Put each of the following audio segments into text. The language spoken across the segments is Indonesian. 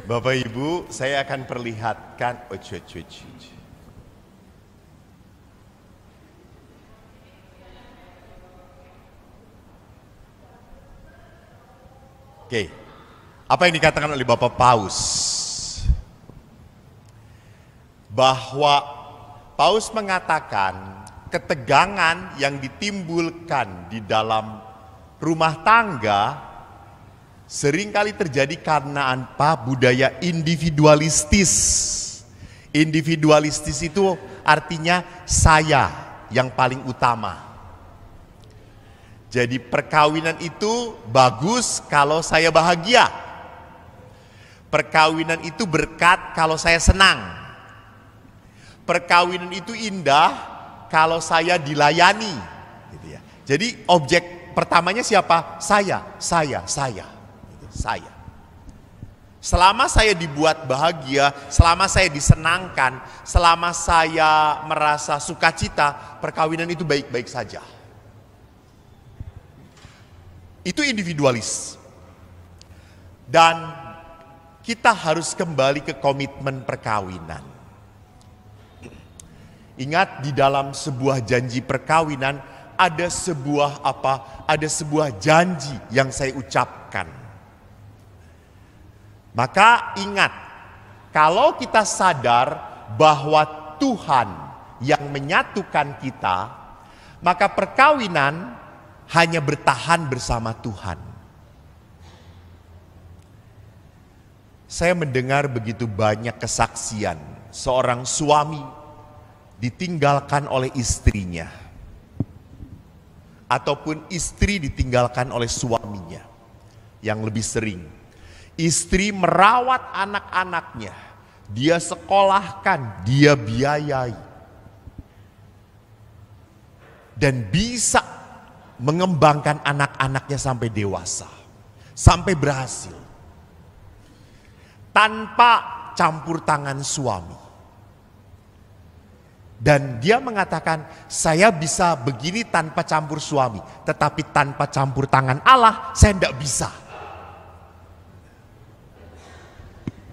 Bapak Ibu, saya akan perlihatkan. Oke, apa yang dikatakan oleh Bapak Paus? Bahwa Paus mengatakan ketegangan yang ditimbulkan di dalam rumah tangga seringkali terjadi karena apa? Budaya individualistis. Individualistis itu artinya saya yang paling utama. Jadi perkawinan itu bagus kalau saya bahagia. Perkawinan itu berkat kalau saya senang. Perkawinan itu indah kalau saya dilayani. Gitu ya. Jadi objek pertamanya siapa? Saya. Saya. Selama saya dibuat bahagia, selama saya disenangkan, selama saya merasa sukacita, perkawinan itu baik-baik saja. Itu individualis. Dan kita harus kembali ke komitmen perkawinan. Ingat, di dalam sebuah janji perkawinan ada sebuah Ada sebuah janji yang saya ucapkan. Maka ingat, kalau kita sadar bahwa Tuhan yang menyatukan kita, maka perkawinan hanya bertahan bersama Tuhan. Saya mendengar begitu banyak kesaksian seorang suami ditinggalkan oleh istrinya, ataupun istri ditinggalkan oleh suaminya. Yang lebih sering, istri merawat anak-anaknya, dia sekolahkan, dia biayai, dan bisa mengembangkan anak-anaknya sampai dewasa, sampai berhasil, tanpa campur tangan suami. Dan dia mengatakan, saya bisa begini tanpa campur suami, tetapi tanpa campur tangan Allah, saya tidak bisa.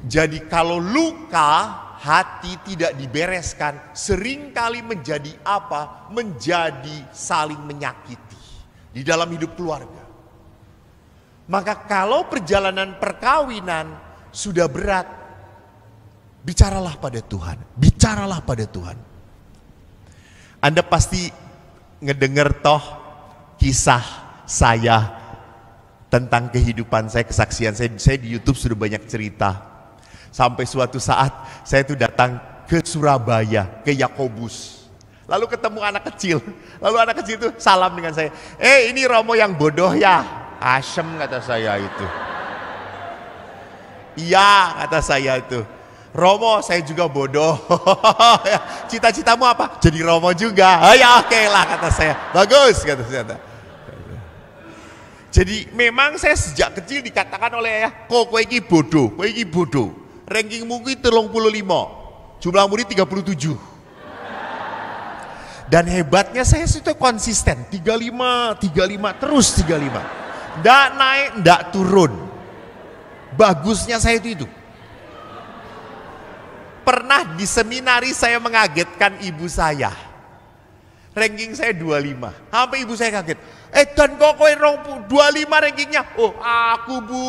Jadi kalau luka hati tidak dibereskan, seringkali menjadi apa? Menjadi saling menyakiti di dalam hidup keluarga. Maka kalau perjalanan perkawinan sudah berat, bicaralah pada Tuhan, bicaralah pada Tuhan. Anda pasti ngedenger toh kisah saya tentang kehidupan saya, kesaksian saya di YouTube sudah banyak cerita. Sampai suatu saat saya itu datang ke Surabaya, ke Yakobus. Lalu ketemu anak kecil. Lalu anak kecil itu salam dengan saya. Ini Romo yang bodoh ya? Asem kata saya itu. Iya kata saya itu. Romo, saya juga bodoh. Cita-citamu apa? Jadi Romo juga. Oh ya oke lah kata saya. Bagus kata saya. Jadi memang saya sejak kecil dikatakan oleh ayah, kowe iki bodoh, kowe iki bodoh. Rankingmu ki 35, jumlah murid 37. Dan hebatnya saya itu konsisten, 35 terus 35. Ndak naik, ndak turun. Bagusnya saya itu. Pernah di seminari saya mengagetkan ibu saya. Ranking saya 25. Sampai ibu saya kaget. Dan kok kowe 25 rankingnya? Oh, aku Bu.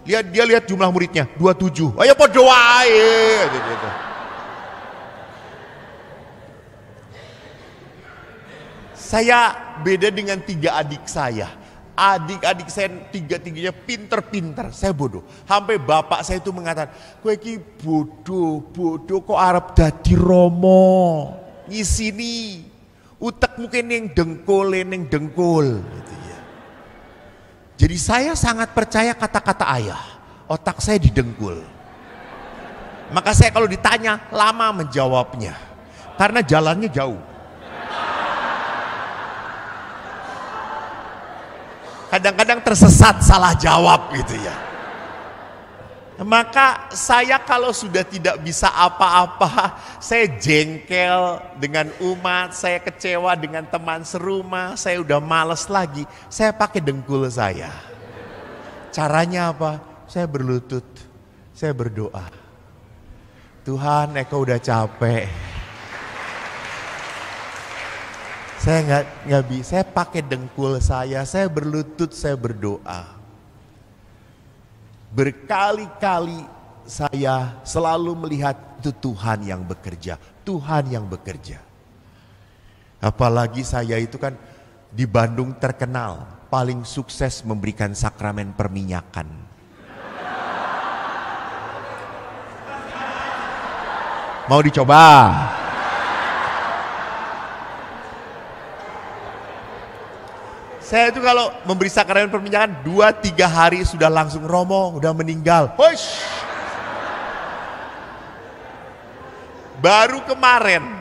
Lihat jumlah muridnya 27. Oh ya padha wae. Saya beda dengan 3 adik saya. Adik-adik saya tiga-tiganya pinter-pinter, saya bodoh. Sampai bapak saya itu mengatakan, kowe iki bodoh kok arep dadi Romo. Ngisini utek mungkin yang dengkul gitu ya. Jadi saya sangat percaya kata-kata ayah. Otak saya didengkul. Maka saya kalau ditanya lama menjawabnya. Karena jalannya jauh. Kadang-kadang tersesat salah jawab gitu ya. Maka saya kalau sudah tidak bisa apa-apa, saya jengkel dengan umat, saya kecewa dengan teman serumah, saya udah males lagi, saya pakai dengkul saya. Caranya apa? Saya berlutut, Saya berdoa, Tuhan, Eko udah capek. Saya nggak bisa, saya pakai dengkul saya berlutut, saya berdoa. Berkali-kali saya selalu melihat itu Tuhan yang bekerja, Tuhan yang bekerja. Apalagi saya itu kan di Bandung terkenal paling sukses memberikan sakramen perminyakan. Mau dicoba? Saya itu kalau memberi sakramen perminyakan 2-3 hari sudah langsung Romo, udah meninggal. Hush. Baru kemarin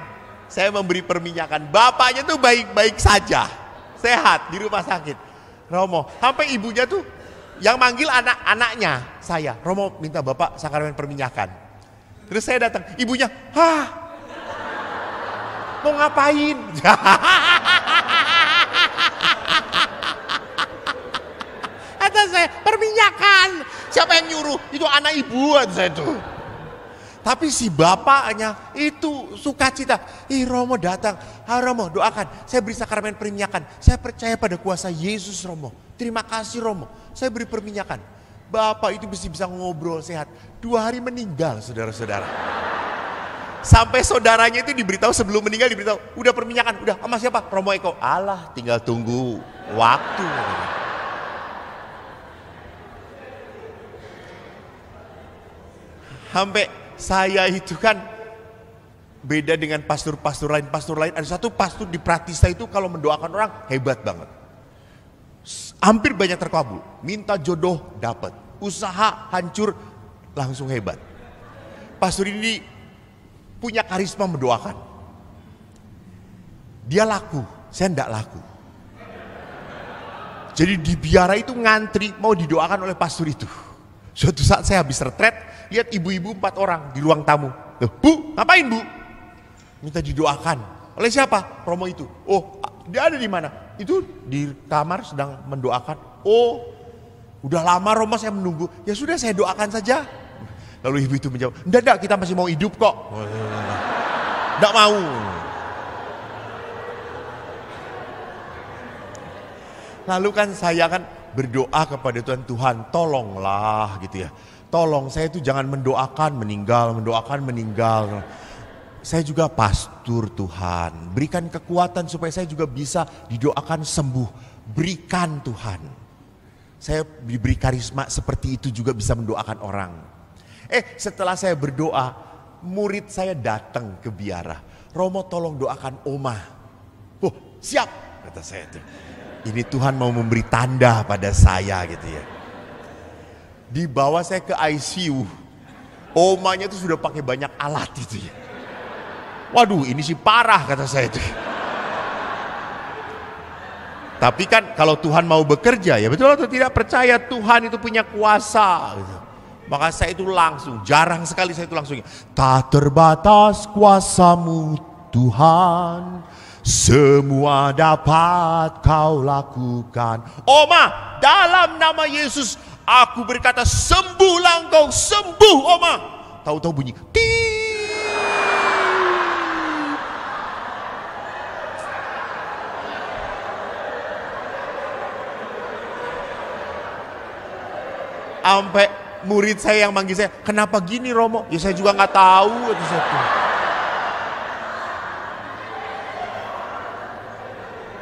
saya memberi perminyakan, bapaknya tuh baik-baik saja, sehat di rumah sakit. Romo, sampai ibunya tuh yang manggil anak-anaknya saya, Romo minta bapak sakramen perminyakan. Terus saya datang, ibunya, mau ngapain? Kata saya, perminyakan. Siapa yang nyuruh? Itu anak ibu saya tuh. Tapi si bapaknya itu sukacita. Romo datang, Romo doakan. Saya beri sakramen perminyakan. Saya percaya pada kuasa Yesus Romo. Terima kasih Romo. Saya beri perminyakan. Bapak itu bisa ngobrol sehat. 2 hari meninggal saudara-saudara. Sampai saudaranya itu diberitahu sebelum meninggal, diberitahu, udah perminyakan, udah sama siapa? Romo Eko. Allah, tinggal tunggu waktu. Sampai saya itu kan beda dengan pastor-pastor lain. Pastor lain, ada satu pastor di Pratista itu kalau mendoakan orang hebat banget. Hampir banyak terkabul. Minta jodoh dapat, usaha hancur langsung hebat. Pastor ini punya karisma mendoakan. Dia laku, saya enggak laku. Jadi di biara itu ngantri mau didoakan oleh pastor itu. Suatu saat saya habis retret, lihat ibu-ibu 4 orang di ruang tamu. Bu, ngapain bu? Minta didoakan. Oleh siapa? Romo itu. Oh, dia ada di mana? Itu di kamar sedang mendoakan. Oh, udah lama Romo saya menunggu. Ya sudah saya doakan saja. Lalu ibu itu menjawab, enggak, kita masih mau hidup kok. Enggak mau. Lalu kan saya kan berdoa kepada Tuhan, Tuhan tolonglah gitu ya. Tolong saya itu jangan mendoakan meninggal. Saya juga pastor Tuhan, berikan kekuatan supaya saya juga bisa didoakan sembuh. Berikan Tuhan. Saya diberi karisma seperti itu juga bisa mendoakan orang. Setelah saya berdoa, murid saya datang ke biara. Romo tolong doakan Oma. Oh siap, kata saya itu. Ini Tuhan mau memberi tanda pada saya gitu ya. Dibawa saya ke ICU. Omanya itu sudah pakai banyak alat itu ya. Waduh ini sih parah kata saya itu. Tapi kan kalau Tuhan mau bekerja ya betul atau tidak percaya Tuhan itu punya kuasa gitu. Maka saya itu langsung, jarang sekali saya itu langsung. Tak terbatas kuasamu Tuhan, semua dapat kau lakukan. Oma, dalam nama Yesus aku berkata sembuhlah engkau, sembuh Oma. Tahu-tahu bunyi sampai murid saya yang manggil saya, kenapa gini Romo? Ya saya juga nggak tahu.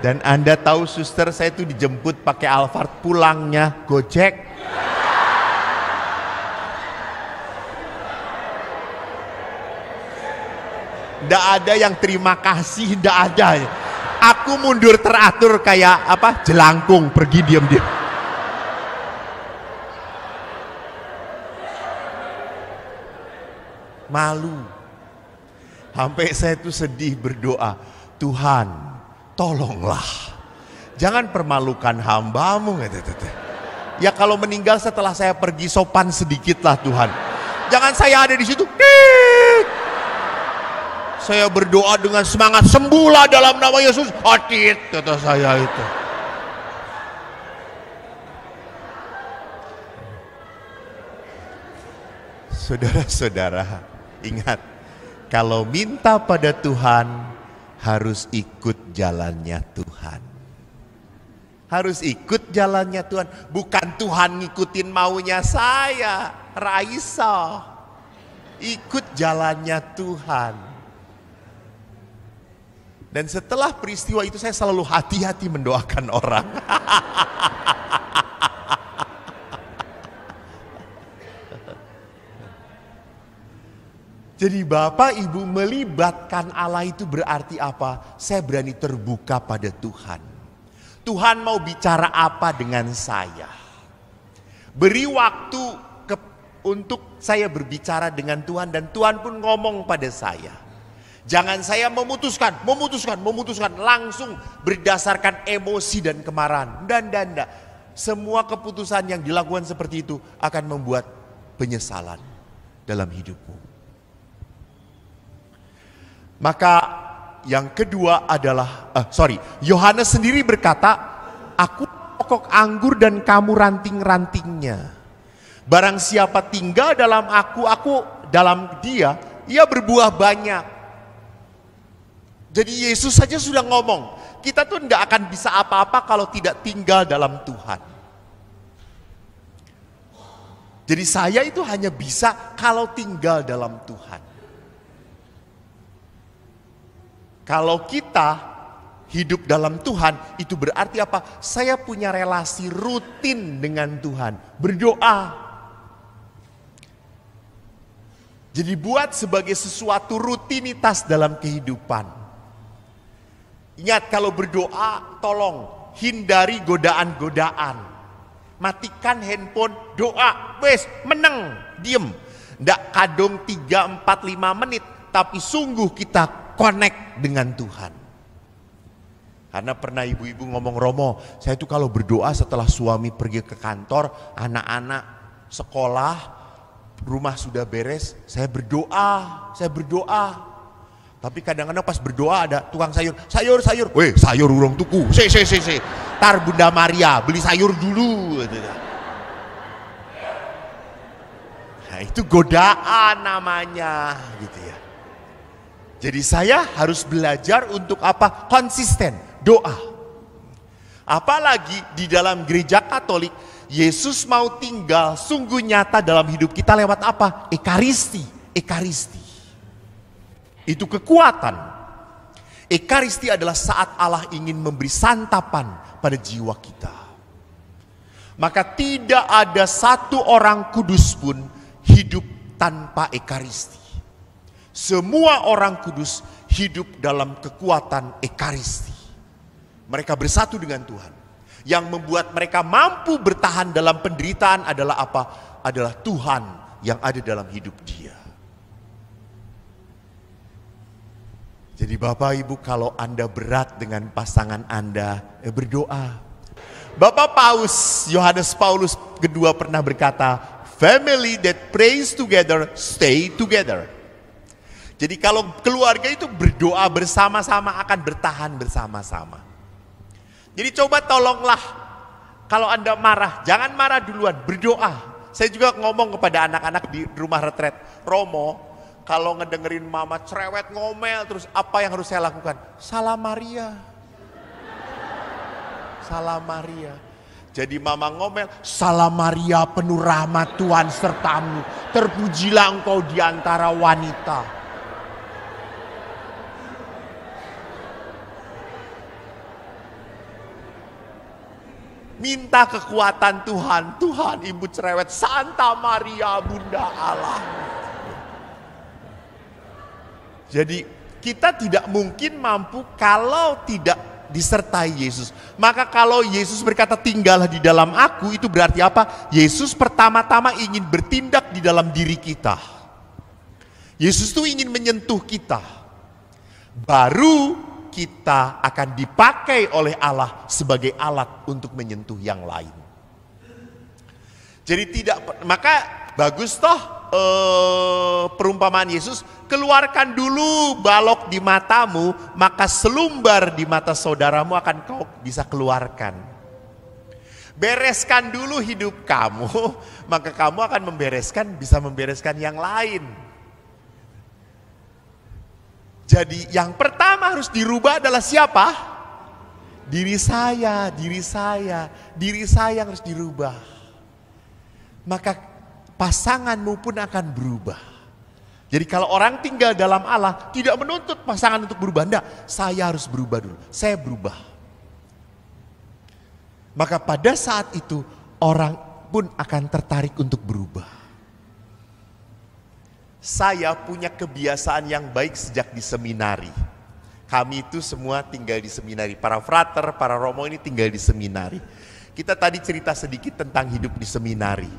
Dan Anda tahu suster saya itu dijemput pakai Alphard, pulangnya Gojek. Nggak ada yang terima kasih, nggak ada. Aku mundur teratur kayak apa? Jelangkung, pergi diam-diam. Malu. Sampai saya itu sedih berdoa, Tuhan tolonglah. Jangan permalukan hambamu. Ya kalau meninggal setelah saya pergi sopan sedikitlah Tuhan. Jangan saya ada di situ. Saya berdoa dengan semangat, sembuhlah dalam nama Yesus. Atit kata saya itu. Saudara-saudara, ingat, kalau minta pada Tuhan harus ikut jalannya Tuhan. Harus ikut jalannya Tuhan, bukan Tuhan ngikutin maunya saya, Raisa. Ikut jalannya Tuhan. Dan setelah peristiwa itu saya selalu hati-hati mendoakan orang. Jadi Bapak Ibu, melibatkan Allah itu berarti apa? Saya berani terbuka pada Tuhan. Tuhan mau bicara apa dengan saya? Beri waktu untuk saya berbicara dengan Tuhan, dan Tuhan pun ngomong pada saya. Jangan saya memutuskan langsung berdasarkan emosi dan kemarahan. Dan. Semua keputusan yang dilakukan seperti itu akan membuat penyesalan dalam hidupmu. Maka yang kedua adalah, Yohanes sendiri berkata, aku pokok anggur dan kamu ranting-rantingnya. Barang siapa tinggal dalam aku dalam dia, ia berbuah banyak. Jadi Yesus saja sudah ngomong, kita tuh nggak akan bisa apa-apa kalau tidak tinggal dalam Tuhan. Jadi saya itu hanya bisa kalau tinggal dalam Tuhan. Kalau kita hidup dalam Tuhan, itu berarti apa? Saya punya relasi rutin dengan Tuhan, berdoa. Jadi buat sebagai sesuatu rutinitas dalam kehidupan. Ingat, kalau berdoa, tolong hindari godaan-godaan. Matikan handphone, doa, wes meneng, diem. Nggak kadung 3, 4, 5 menit, tapi sungguh kita connect dengan Tuhan. Karena pernah ibu-ibu ngomong, Romo, saya itu kalau berdoa setelah suami pergi ke kantor, anak-anak sekolah, rumah sudah beres, saya berdoa. Tapi kadang-kadang pas berdoa ada tukang sayur. Weh, sayur urung tuku. Tar Bunda Maria beli sayur dulu. Nah, itu godaan namanya, gitu ya. Jadi saya harus belajar untuk apa? Konsisten, doa. Apalagi di dalam gereja Katolik, Yesus mau tinggal sungguh nyata dalam hidup kita lewat apa? Ekaristi. Itu kekuatan. Ekaristi adalah saat Allah ingin memberi santapan pada jiwa kita. Maka tidak ada satu orang kudus pun hidup tanpa ekaristi. Semua orang kudus hidup dalam kekuatan ekaristi. Mereka bersatu dengan Tuhan. Yang membuat mereka mampu bertahan dalam penderitaan adalah apa? Adalah Tuhan yang ada dalam hidup dia. Jadi Bapak Ibu, kalau Anda berat dengan pasangan Anda, berdoa. Bapak Paus, Yohanes Paulus kedua pernah berkata, family that prays together, stay together. Jadi kalau keluarga itu berdoa bersama-sama akan bertahan bersama-sama. Jadi coba tolonglah, kalau Anda marah, jangan marah duluan, berdoa. Saya juga ngomong kepada anak-anak di rumah retret, Romo, kalau ngedengerin mama cerewet ngomel terus, apa yang harus saya lakukan? Salam Maria. Jadi mama ngomel, Salam Maria penuh rahmat Tuhan sertamu, terpujilah engkau di antara wanita. Minta kekuatan Tuhan. Tuhan, Ibu cerewet, Santa Maria Bunda Allah. Jadi kita tidak mungkin mampu kalau tidak disertai Yesus. Maka kalau Yesus berkata tinggallah di dalam aku, itu berarti apa? Yesus pertama-tama ingin bertindak di dalam diri kita. Yesus itu ingin menyentuh kita. Baru kita akan dipakai oleh Allah sebagai alat untuk menyentuh yang lain. Jadi maka bagus toh perumpamaan Yesus, keluarkan dulu balok di matamu, maka selumbar di mata saudaramu akan kau bisa keluarkan. Bereskan dulu hidup kamu, maka kamu akan bisa membereskan yang lain. Jadi yang pertama harus dirubah adalah siapa? Diri saya yang harus dirubah. Maka pasanganmu pun akan berubah. Jadi kalau orang tinggal dalam Allah, tidak menuntut pasangan untuk berubah. Enggak, saya harus berubah dulu, saya berubah. Maka pada saat itu orang pun akan tertarik untuk berubah. Saya punya kebiasaan yang baik sejak di seminari. Kami itu semua tinggal di seminari. Para frater, para romo ini tinggal di seminari. Kita tadi cerita sedikit tentang hidup di seminari.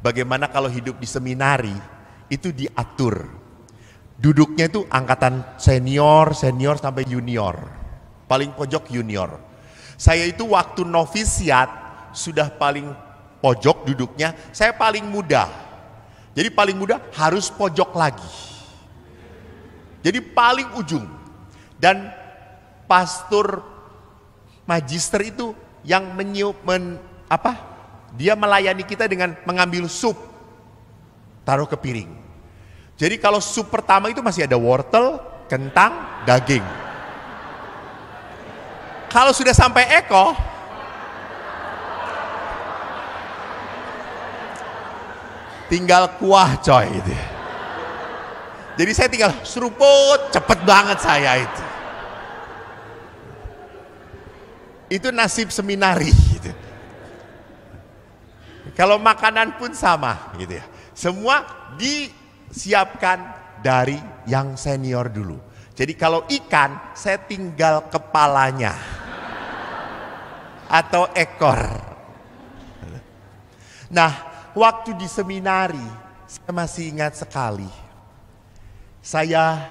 Bagaimana kalau hidup di seminari itu diatur. Duduknya itu angkatan senior sampai junior. Paling pojok junior. Saya itu waktu novisiat sudah paling pojok duduknya, saya paling muda. Jadi paling muda harus pojok lagi. Jadi paling ujung. Dan pastor magister itu yang dia melayani kita dengan mengambil sup, taruh ke piring. Jadi kalau sup pertama itu masih ada wortel, kentang, daging. Kalau sudah sampai Eko, tinggal kuah coy gitu. Jadi saya tinggal seruput, cepet banget saya itu. Itu nasib seminari gitu. Kalau makanan pun sama gitu ya. Semua disiapkan dari yang senior dulu. Jadi kalau ikan, saya tinggal kepalanya atau ekor. Nah, waktu di seminari, saya masih ingat sekali. Saya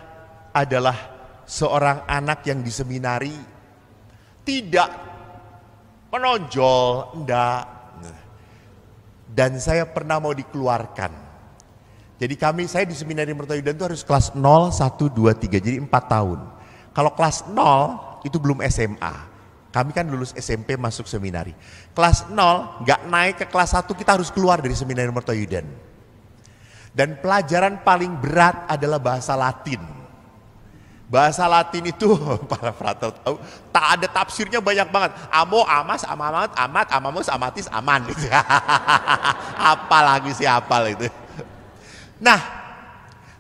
adalah seorang anak yang di seminari tidak menonjol, enggak. Dan saya pernah mau dikeluarkan. Jadi saya di seminari Mertoyudan itu harus kelas 0, 1, 2, 3, jadi 4 tahun. Kalau kelas 0 itu belum SMA. Kami kan lulus SMP masuk seminari. Kelas 0 nggak naik ke kelas 1 kita harus keluar dari seminari Mertoyudan. Dan pelajaran paling berat adalah bahasa Latin. Bahasa Latin itu para frater tahu, tak ada tafsirnya banyak banget. Amo, amas, amamat, amat, amamus, amatis, aman. Apalagi sih apal itu. Nah,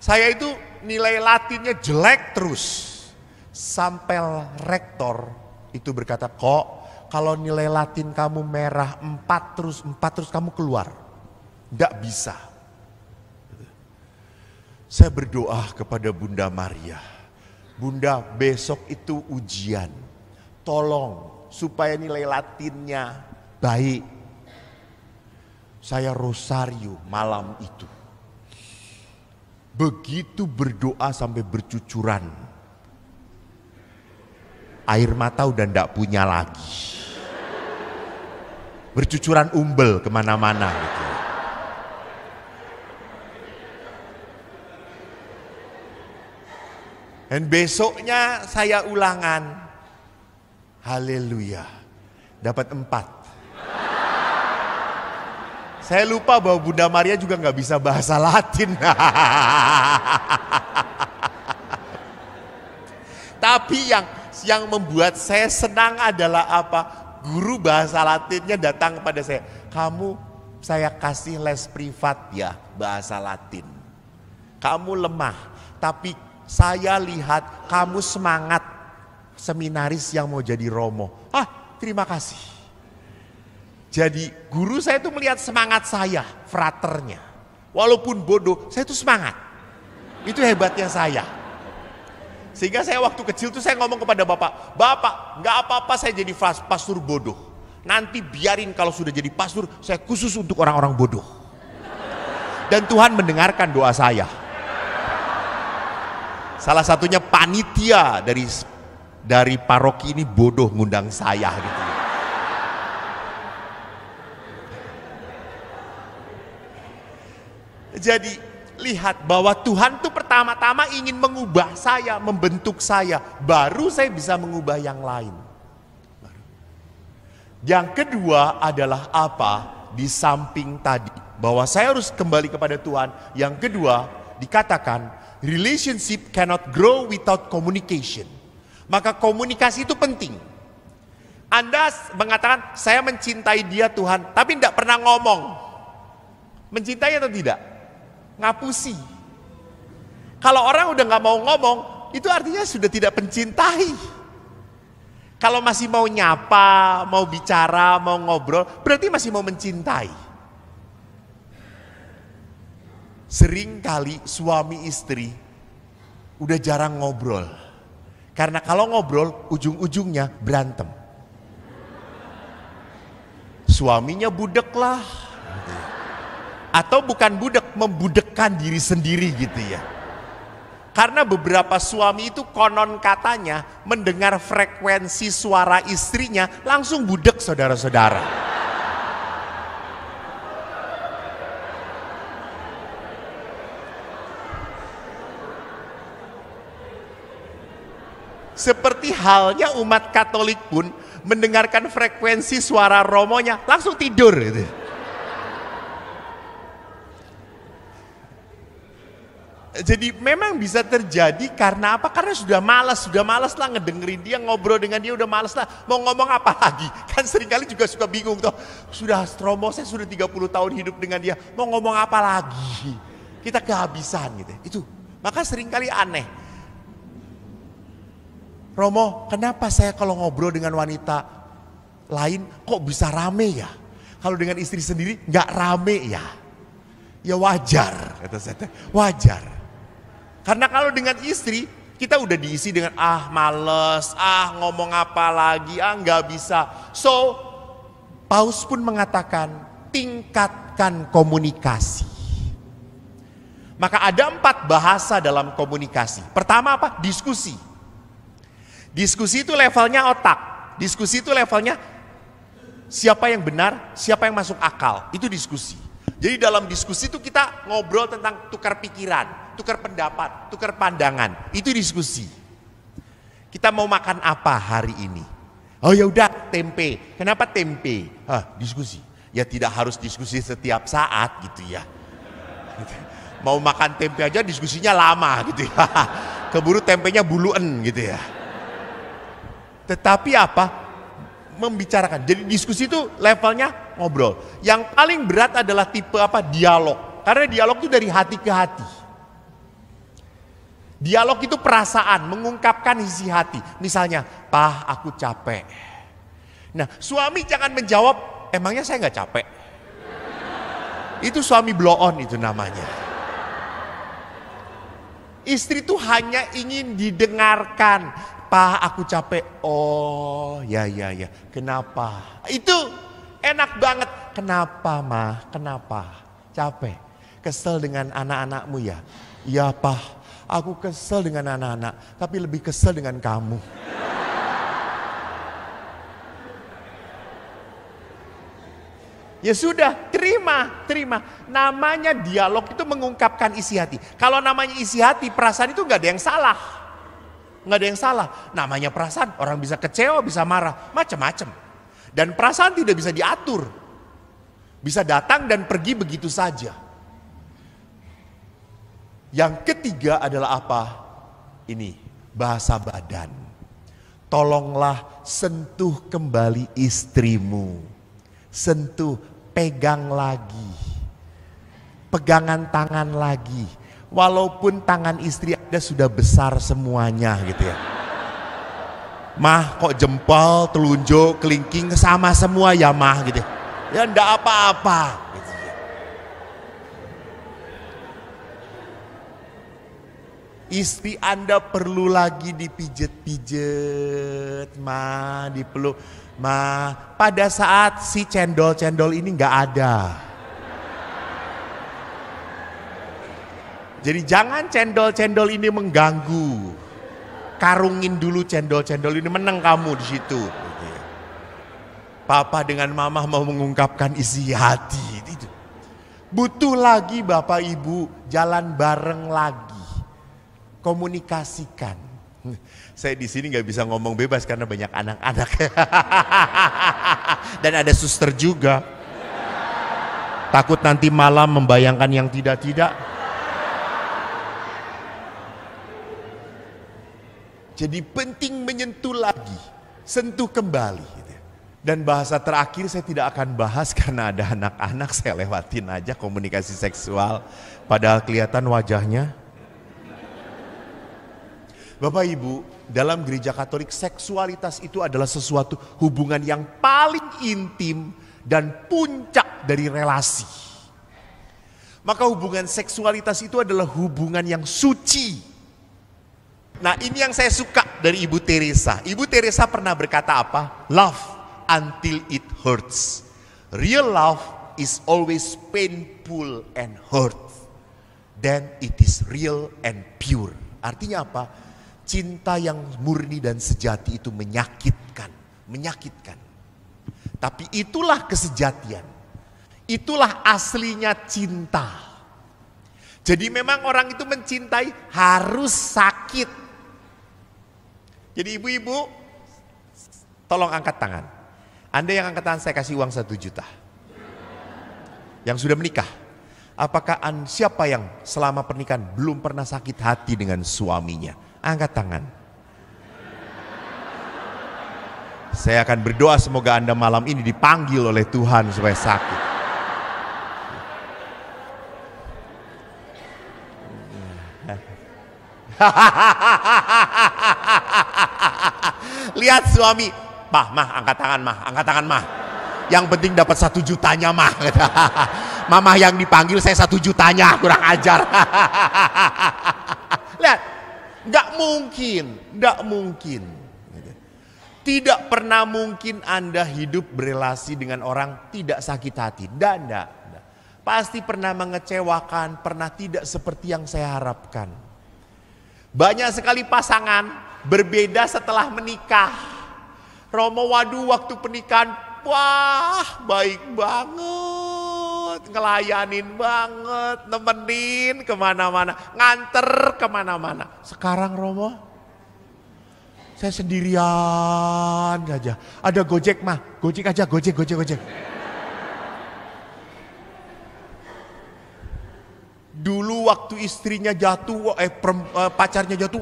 saya itu nilai Latinnya jelek terus. Sampai rektor itu berkata, kok kalau nilai Latin kamu merah 4 terus kamu keluar. Nggak bisa. Saya berdoa kepada Bunda Maria. Bunda, besok itu ujian. Tolong supaya nilai Latinnya baik. Saya rosario malam itu. Begitu berdoa sampai bercucuran. Air mata udah ndak punya lagi. Bercucuran umbel kemana-mana gitu. Dan besoknya saya ulangan. Haleluya. Dapat 4. Saya lupa bahwa Bunda Maria juga nggak bisa bahasa Latin. Tapi yang membuat saya senang adalah apa? Guru bahasa Latinnya datang kepada saya. Saya kasih les privat ya bahasa Latin. Kamu lemah, tapi saya lihat kamu semangat seminaris yang mau jadi romo. Terima kasih. Jadi guru saya itu melihat semangat saya, fraternya. Walaupun bodoh, saya itu semangat. Itu hebatnya saya. Sehingga saya waktu kecil tuh saya ngomong kepada Bapak, Bapak gak apa-apa saya jadi pastor bodoh. Nanti biarin kalau sudah jadi pastor, saya khusus untuk orang-orang bodoh. Dan Tuhan mendengarkan doa saya. Salah satunya panitia dari paroki ini bodoh ngundang saya gitu. Jadi lihat bahwa Tuhan tuh pertama-tama ingin mengubah saya, membentuk saya. Baru saya bisa mengubah yang lain. Yang kedua adalah apa? Di samping tadi, bahwa saya harus kembali kepada Tuhan. Yang kedua, dikatakan relationship cannot grow without communication. Maka komunikasi itu penting. Anda mengatakan, saya mencintai dia Tuhan, tapi tidak pernah ngomong. Mencintai atau tidak? Ngapusi. Kalau orang udah nggak mau ngomong, itu artinya sudah tidak mencintai. Kalau masih mau nyapa, mau bicara, mau ngobrol, berarti masih mau mencintai. Sering kali suami istri udah jarang ngobrol. Karena kalau ngobrol, ujung-ujungnya berantem. Suaminya budek lah. Atau bukan budek, membudekkan diri sendiri gitu ya. Karena beberapa suami itu konon katanya mendengar frekuensi suara istrinya langsung budek, saudara-saudara. Seperti halnya umat Katolik pun mendengarkan frekuensi suara romonya langsung tidur gitu. Jadi memang bisa terjadi karena apa? Karena sudah malas lah ngedengerin dia, ngobrol dengan dia udah malas lah. Mau ngomong apa lagi? Kan seringkali juga suka bingung tuh. Sudah Romo, saya sudah 30 tahun hidup dengan dia, mau ngomong apa lagi? Kita kehabisan gitu. Itu. Maka seringkali aneh. Romo, kenapa saya kalau ngobrol dengan wanita lain kok bisa rame ya? Kalau dengan istri sendiri nggak rame ya? Ya wajar, kata saya. Wajar. Karena kalau dengan istri, kita udah diisi dengan males, ngomong apa lagi, nggak bisa. So, Paus pun mengatakan, tingkatkan komunikasi. Maka ada 4 bahasa dalam komunikasi. Pertama apa? Diskusi. Diskusi itu levelnya otak. Diskusi itu levelnya siapa yang benar, siapa yang masuk akal. Itu diskusi. Jadi dalam diskusi itu kita ngobrol tentang tukar pikiran, tukar pendapat, tukar pandangan. Itu diskusi. Kita mau makan apa hari ini? Oh ya udah, tempe. Kenapa tempe? Diskusi. Ya tidak harus diskusi setiap saat gitu ya. Mau makan tempe aja diskusinya lama gitu ya. Keburu tempenya buluan gitu ya. Tetapi apa? Membicarakan. Jadi diskusi itu levelnya ngobrol. Yang paling berat adalah tipe apa? Dialog. Karena dialog itu dari hati ke hati. Dialog itu perasaan, mengungkapkan isi hati. Misalnya, "Pak, aku capek." Nah, suami jangan menjawab, "Emangnya saya nggak capek?" Itu suami blow on itu namanya. Istri itu hanya ingin didengarkan. "Pak, aku capek." "Oh, ya. Kenapa?" Itu enak banget. "Kenapa, Ma? Kenapa? Capek? Kesel dengan anak-anakmu ya?" "Iya, Pak. Aku kesel dengan anak-anak, tapi lebih kesel dengan kamu." Ya sudah, terima. Namanya dialog itu mengungkapkan isi hati. Kalau namanya isi hati, perasaan itu nggak ada yang salah. Nggak ada yang salah. Namanya perasaan, orang bisa kecewa, bisa marah, macam-macam. Dan perasaan tidak bisa diatur. Bisa datang dan pergi begitu saja. Yang ketiga adalah apa? Ini, bahasa badan. Tolonglah sentuh kembali istrimu. Sentuh, pegang lagi. Pegangan tangan lagi. Walaupun tangan istri Anda sudah besar semuanya gitu ya. "Mah, kok jempol, telunjuk, kelingking sama semua ya, Mah," gitu. Ya enggak apa-apa gitu ya. Istri Anda perlu lagi dipijet-pijet, "Ma, dipeluk." "Ma," pada saat si cendol-cendol ini enggak ada. Jadi jangan cendol-cendol ini mengganggu. Karungin dulu cendol-cendol ini, menang kamu di situ. Papa dengan mama mau mengungkapkan isi hati. Itu. Butuh lagi Bapak Ibu jalan bareng lagi. Komunikasikan. Saya di sini nggak bisa ngomong bebas karena banyak anak-anak. Dan ada suster juga. Takut nanti malam membayangkan yang tidak-tidak. Jadi penting menyentuh lagi, sentuh kembali. Dan bahasa terakhir saya tidak akan bahas karena ada anak-anak, saya lewatin aja komunikasi seksual. Padahal kelihatan wajahnya. Bapak Ibu, dalam gereja Katolik seksualitas itu adalah sesuatu hubungan yang paling intim dan puncak dari relasi. Maka hubungan seksualitas itu adalah hubungan yang suci. Nah, ini yang saya suka dari Ibu Teresa. Ibu Teresa pernah berkata apa? Love until it hurts. Real love is always painful and hurt. Then it is real and pure. Artinya apa? Cinta yang murni dan sejati itu menyakitkan. Menyakitkan. Tapi itulah kesejatian. Itulah aslinya cinta. Jadi memang orang itu mencintai harus sakit. Jadi ibu-ibu, tolong angkat tangan. Anda yang angkat tangan saya kasih uang 1 juta. Yang sudah menikah, apakah siapa yang selama pernikahan belum pernah sakit hati dengan suaminya? Angkat tangan. Saya akan berdoa semoga Anda malam ini dipanggil oleh Tuhan supaya sakit. Lihat suami, mah, angkat tangan mah. Yang penting dapat 1 jutanya mah. Mama yang dipanggil saya 1 jutanya, kurang ajar. Lihat, nggak mungkin. Tidak pernah mungkin Anda hidup berelasi dengan orang tidak sakit hati. Tidak. Pasti pernah mengecewakan, pernah tidak seperti yang saya harapkan. Banyak sekali pasangan berbeda setelah menikah. Romo, waduh, waktu pernikahan, wah baik banget, ngelayanin banget, nemenin kemana-mana, nganter kemana-mana. Sekarang Romo, saya sendirian saja. Ada Gojek mah, Gojek aja, Gojek. Dulu waktu istrinya jatuh, pacarnya jatuh,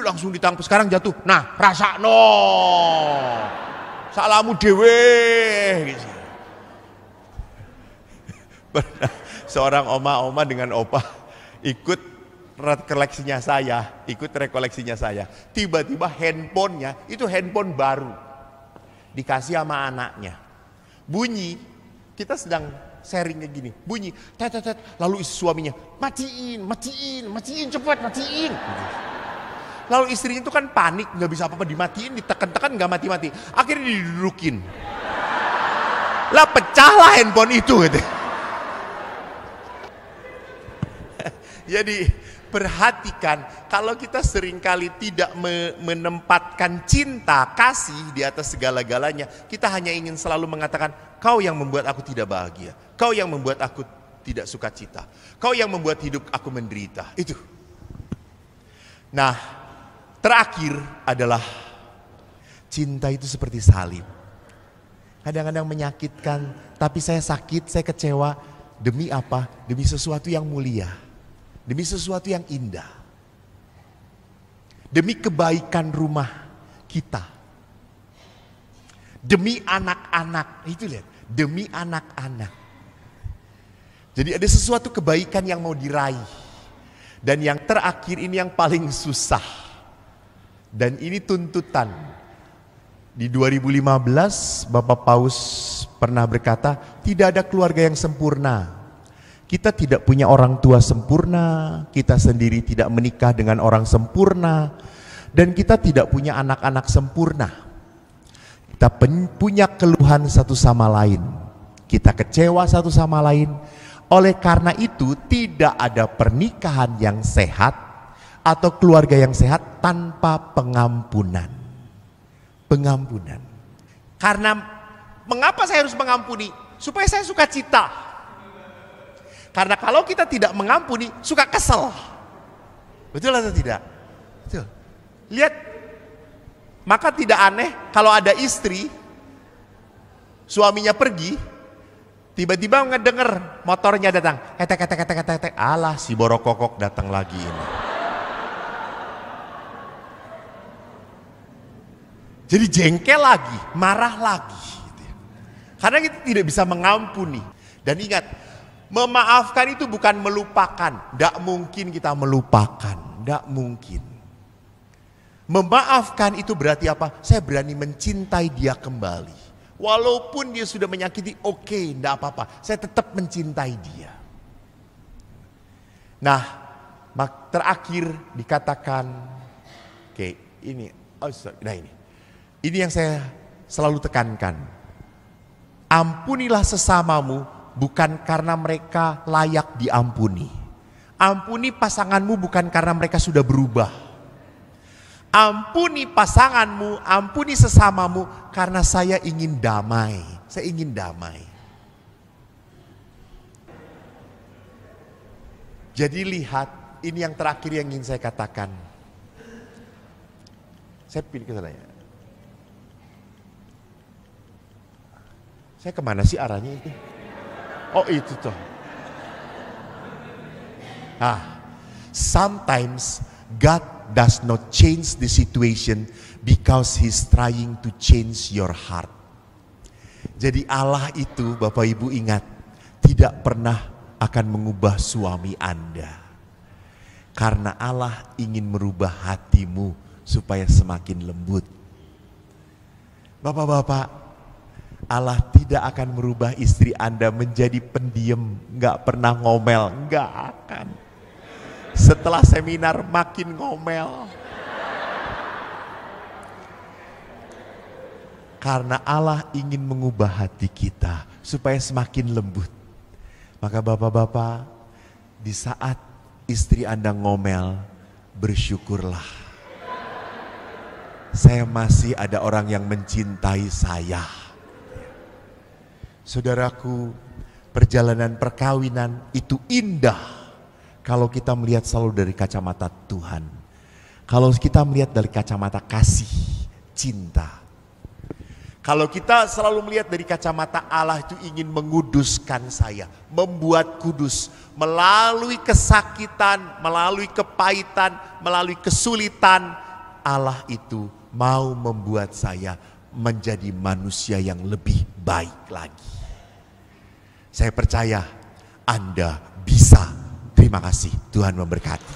langsung ditangkap. Sekarang jatuh, nah rasa no, salamu dewe. Gitu. Seorang oma dengan opa ikut rekoleksinya saya. Tiba-tiba handphonenya itu handphone baru, dikasih sama anaknya. Bunyi, kita sedang sharingnya gini, bunyi, tet, lalu suaminya, matiin, cepat matiin. Lalu istrinya itu kan panik, nggak bisa apa-apa, dimatiin, ditekan-tekan nggak mati-mati, akhirnya didudukin. Lah pecahlah handphone itu, gitu. Jadi perhatikan, kalau kita seringkali tidak menempatkan cinta, kasih di atas segala-galanya, kita hanya ingin selalu mengatakan, kau yang membuat aku tidak bahagia, kau yang membuat aku tidak sukacita, kau yang membuat hidup aku menderita. Itu. Nah, terakhir adalah cinta itu seperti salib. Kadang-kadang menyakitkan, tapi saya sakit, saya kecewa. Demi apa? Demi sesuatu yang mulia. Demi sesuatu yang indah. Demi kebaikan rumah kita. Demi anak-anak. Itu lihat, demi anak-anak. Jadi ada sesuatu kebaikan yang mau diraih. Dan yang terakhir ini yang paling susah. Dan ini tuntutan. Di 2015 Bapak Paus pernah berkata, tidak ada keluarga yang sempurna. Kita tidak punya orang tua sempurna, kita sendiri tidak menikah dengan orang sempurna, dan kita tidak punya anak-anak sempurna. Kita punya keluhan satu sama lain, kita kecewa satu sama lain. Oleh karena itu tidak ada pernikahan yang sehat atau keluarga yang sehat tanpa pengampunan. Pengampunan. Karena mengapa saya harus mengampuni? Supaya saya suka cita. Karena kalau kita tidak mengampuni, suka kesel. Betul atau tidak? Betul. Lihat, maka tidak aneh kalau ada istri Suaminya pergi, tiba-tiba ngedenger motornya datang. Ketek. Alah, si borokokok datang lagi ini. Jadi jengkel lagi, marah lagi. Gitu ya. Karena kita tidak bisa mengampuni. Dan ingat, memaafkan itu bukan melupakan. Tidak mungkin kita melupakan, tidak mungkin. Memaafkan itu berarti apa? Saya berani mencintai dia kembali. Walaupun dia sudah menyakiti, oke, tidak apa-apa. Saya tetap mencintai dia. Nah, terakhir dikatakan, oke, ini, nah ini. Ini yang saya selalu tekankan. Ampunilah sesamamu bukan karena mereka layak diampuni. Ampuni pasanganmu bukan karena mereka sudah berubah. Ampuni pasanganmu, ampuni sesamamu karena saya ingin damai. Saya ingin damai. Jadi lihat, ini yang terakhir yang ingin saya katakan. Saya pilih ke sana ya. Saya kemana sih arahnya itu? Oh itu tuh. Sometimes God does not change the situation because He's trying to change your heart. Jadi Allah itu, Bapak Ibu ingat, tidak pernah akan mengubah suami Anda. Karena Allah ingin merubah hatimu supaya semakin lembut. Bapak-bapak, Allah tidak akan merubah istri Anda menjadi pendiam, gak pernah ngomel, gak akan. Setelah seminar makin ngomel. Karena Allah ingin mengubah hati kita supaya semakin lembut. Maka bapak-bapak, di saat istri Anda ngomel, bersyukurlah. Saya masih ada orang yang mencintai saya. Saudaraku, perjalanan perkawinan itu indah. Kalau kita melihat selalu dari kacamata Tuhan. Kalau kita melihat dari kacamata kasih, cinta. Kalau kita selalu melihat dari kacamata Allah itu ingin menguduskan saya. Membuat kudus. Melalui kesakitan, melalui kepahitan, melalui kesulitan. Allah itu mau membuat saya menjadi manusia yang lebih baik lagi. Saya percaya Anda bisa. Terima kasih, Tuhan memberkati.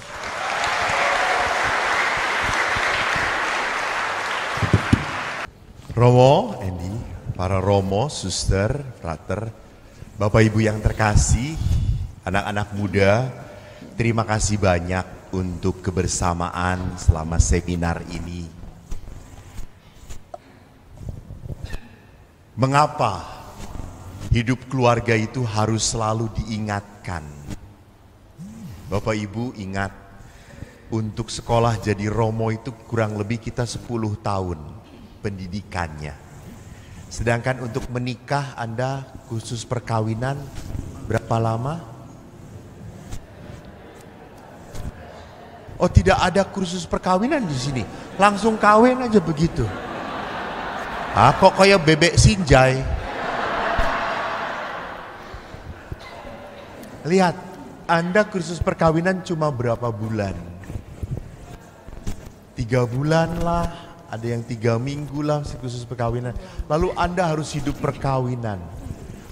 Romo, Andy, para Romo, Suster, Frater, Bapak Ibu yang terkasih, anak-anak muda, terima kasih banyak untuk kebersamaan selama seminar ini. Mengapa hidup keluarga itu harus selalu diingatkan? Bapak Ibu ingat, untuk sekolah jadi Romo itu kurang lebih kita 10 tahun pendidikannya. Sedangkan untuk menikah Anda khusus perkawinan berapa lama? Oh tidak ada kursus perkawinan di sini, langsung kawin aja begitu. Kok kayak bebek sinjai. Lihat. Anda kursus perkawinan cuma berapa bulan? 3 bulan lah, ada yang 3 minggu lah kursus perkawinan. Lalu Anda harus hidup perkawinan.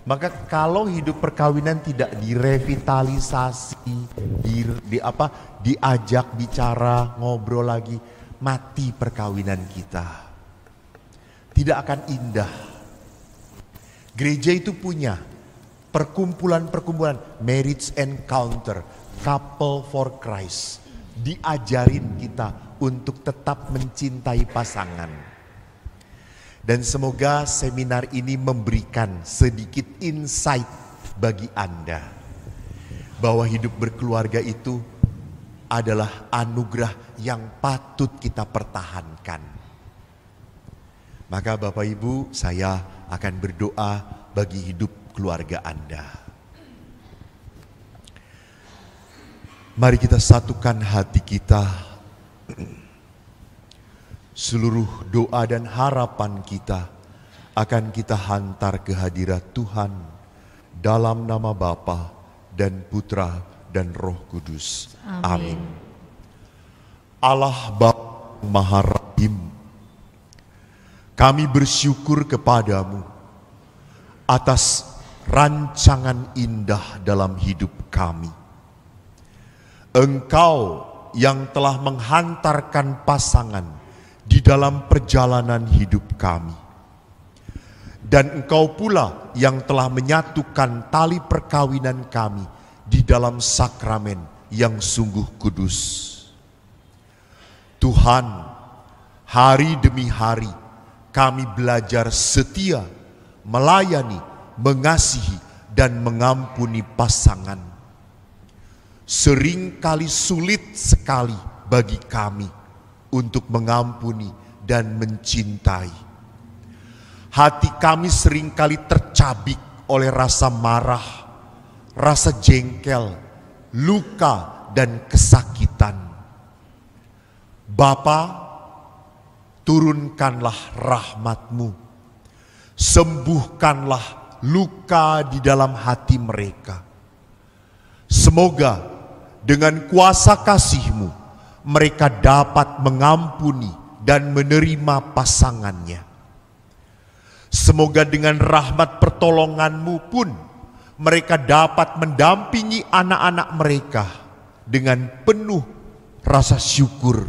Maka kalau hidup perkawinan tidak direvitalisasi, diajak bicara, ngobrol lagi, mati perkawinan kita. Tidak akan indah. Gereja itu punya perkumpulan-perkumpulan, marriage encounter, couple for Christ. Diajarin kita untuk tetap mencintai pasangan. Dan semoga seminar ini memberikan sedikit insight bagi Anda. Bahwa hidup berkeluarga itu adalah anugerah yang patut kita pertahankan. Maka Bapak Ibu, saya akan berdoa bagi hidup keluarga Anda. Mari kita satukan hati kita. Seluruh doa dan harapan kita akan kita hantar ke hadirat Tuhan dalam nama Bapa dan Putra dan Roh Kudus. Amin. Allah Bapa Maha Rahim, kami bersyukur kepadamu atas rancangan indah dalam hidup kami. Engkau yang telah menghantarkan pasangan di dalam perjalanan hidup kami. Dan Engkau pula yang telah menyatukan tali perkawinan kami di dalam sakramen yang sungguh kudus. Tuhan, hari demi hari kami belajar setia, melayani, mengasihi, dan mengampuni pasangan. Seringkali sulit sekali bagi kami untuk mengampuni dan mencintai. Hati kami seringkali tercabik oleh rasa marah, rasa jengkel, luka, dan kesakitan. Bapa, turunkanlah rahmat-Mu, sembuhkanlah luka di dalam hati mereka. Semoga dengan kuasa kasih-Mu, mereka dapat mengampuni dan menerima pasangannya. Semoga dengan rahmat pertolongan-Mu pun, mereka dapat mendampingi anak-anak mereka dengan penuh rasa syukur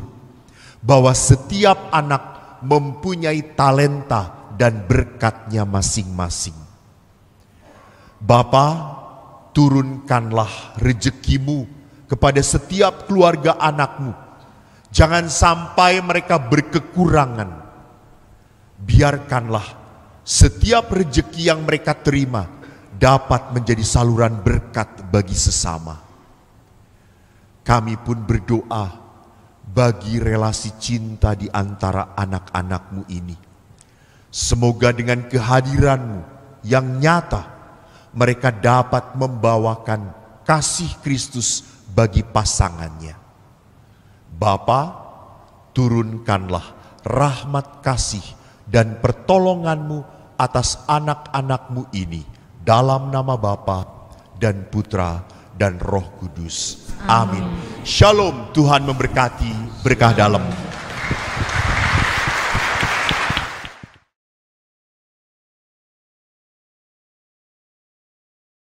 bahwa setiap anak mempunyai talenta dan berkatnya masing-masing. Bapa, turunkanlah rezeki-Mu kepada setiap keluarga anak-Mu. Jangan sampai mereka berkekurangan. Biarkanlah setiap rezeki yang mereka terima dapat menjadi saluran berkat bagi sesama. Kami pun berdoa bagi relasi cinta di antara anak-anak-Mu ini. Semoga dengan kehadiran-Mu yang nyata, mereka dapat membawakan kasih Kristus bagi pasangannya. Bapa, turunkanlah rahmat kasih dan pertolongan-Mu atas anak-anak-Mu ini dalam nama Bapa dan Putra dan Roh Kudus. Amin. Shalom, Tuhan memberkati, berkah dalam.